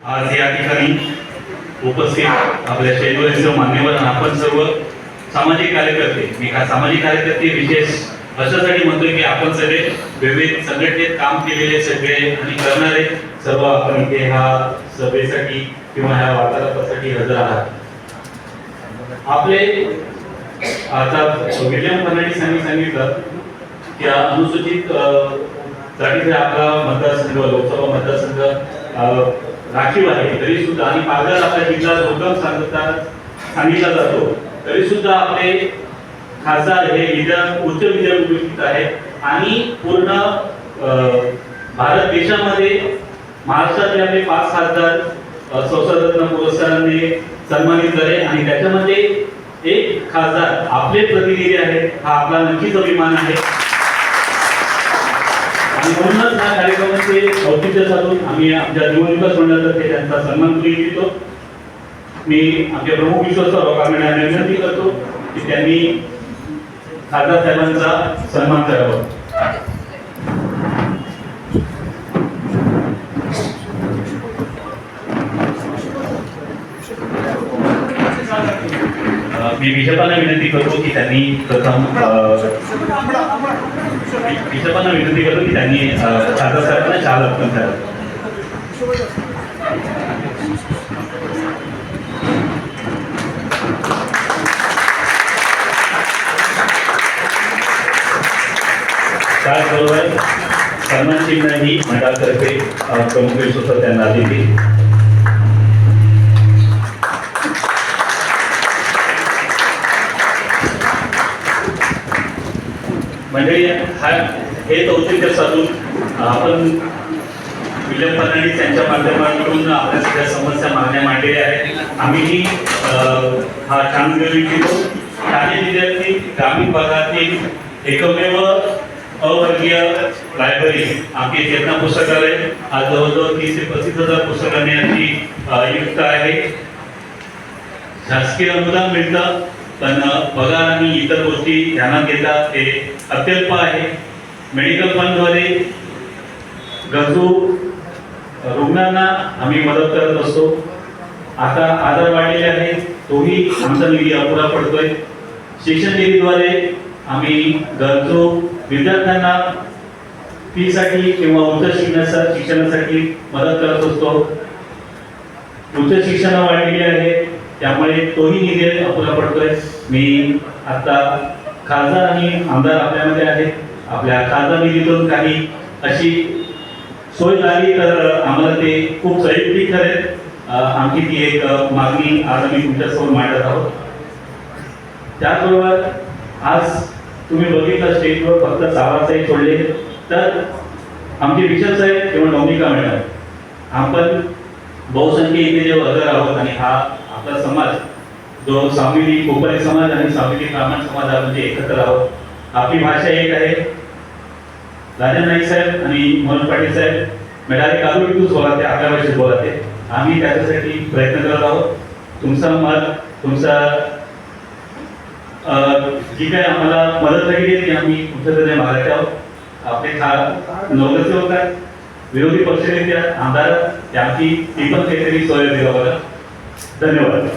आज या ठिकाणी उपस्थित आपल्या शेतकऱ्यांचे मान्यवर आपण सर्व सामाजिक कार्यकर्ते, मी हा सामाजिक कार्यकर्ते विशेष अशासाठी म्हणतोय की आपण सगळे विविध संघटनेत काम केलेले सगळे आणि करणारे सर्व आपण इथे ह्या सभेसाठी किंवा ह्या वार्तालापासाठी हजर आहात. आपले आता विलियम फर्नांडिस यांनी सांगितलं की अनुसूचित जातीचा आपला मतदारसंघ, लोकसभा मतदारसंघ राखीव आहे, तरी सुद्धा आणि पालघर आपल्या जिल्हा दुर्गम सांगितला जातो, तरी सुद्धा आपले खासदार हे उच्च विद्यापीठ आहेत आणि पूर्ण भारत देशामध्ये महाराष्ट्रातले आपले 5 खासदार संसदरत्न पुरस्काराने सन्मानित झाले आणि त्याच्यामध्ये एक खासदार आपले प्रतिनिधी आहेत. हा आपला नक्कीच अभिमान आहे आणि म्हणूनच हा कार्यक्रमाचे औचित्य साधून आम्ही आमच्या निवडणुका मंडळातर्फे त्यांचा सन्मान करू इच्छितो. मी आमच्या प्रमुख विश्वासराव कांबळे यांना विनंती करतो की त्यांनी खासदार साहेबांचा सन्मान करावा. मी बिशपांना विनंती करतो की त्यांनी प्रथम खासदार साहेबांना शाल अर्पण करावं. त्याचबरोबर सन्मान चिन्ह ही मंडळातर्फे प्रमुख विश्वास त्यांना दिली. मंडळी, हे औचित्य साधून आपण विलियम फर्नांडिस यांच्या माध्यमातून आपल्या सगळ्या समस्या मागण्या मांडलेल्या आहेत. आम्हीही हा छान इच्छितो. ठाणे जिल्ह्यातील ग्रामीण भागातील एकमेव अवर्गीय लायब्ररी आमची चेतना पुस्तकालय आज जवळजवळ 30 ते 35,000 पुस्तकांनी यांची युक्त आहे. शासकीय अनुदान मिळतं, पण पगार आणि इतर गोष्टी ध्यानात घेता ते अत्यल्प आहे. मेडिकल फंडद्वारे गरजू रुग्णांना आम्ही मदत करत असतो. आता आजार वाढलेले आहे, तोही आमचा निधी अपुरा पडतोय. शिक्षण निधीद्वारे आम्ही गरजू विद्यार्थ्यांना फीसाठी किंवा उच्च शिक्षणासाठी मदत करत असतो. उच्च शिक्षण वाढलेले आहे, त्यामुळे तोही निधी अपुरा पडतोय. मी आता खासदार आणि आमदार आपल्यामध्ये आहेत. आपल्या खासदार निधीतून काही अशी सोय झाली तर आम्हाला ते खूप संयुक्तिक ठरेल. आमची ती एक मागणी आज आम्ही तुमच्यासमोर मांडत आहोत. त्याचबरोबर आज तुम्ही बघितलं स्टेजवर फक्त साहेब सोडले तर आमचे विशाल साहेब किंवा नवनिका मॅडम, आपण बहुसंख्य इथे जे हजर आहोत आणि हा आपला समाज जो सावली कोपरी समाज आणि सावली ब्राह्मण समाजामध्ये एकत्र आहोत. आपली भाषा एक आहे. राजन नाईक साहेब आणि मनोज पाटील साहेब मेडाले कालूच बोलाते, आपल्या भाषेत बोलाते. आम्ही त्याच्यासाठी प्रयत्न करत आहोत. तुमचा मत, तुमचा जी काय आम्हाला मदत लागली आहे ती आम्ही तुमच्याकडे मागायचे आहोत. आपले नगरसेवक आहेत, विरोधी पक्षनेते आमदार, त्यांची ती पण काहीतरी सोय दिला बघा. धन्यवाद.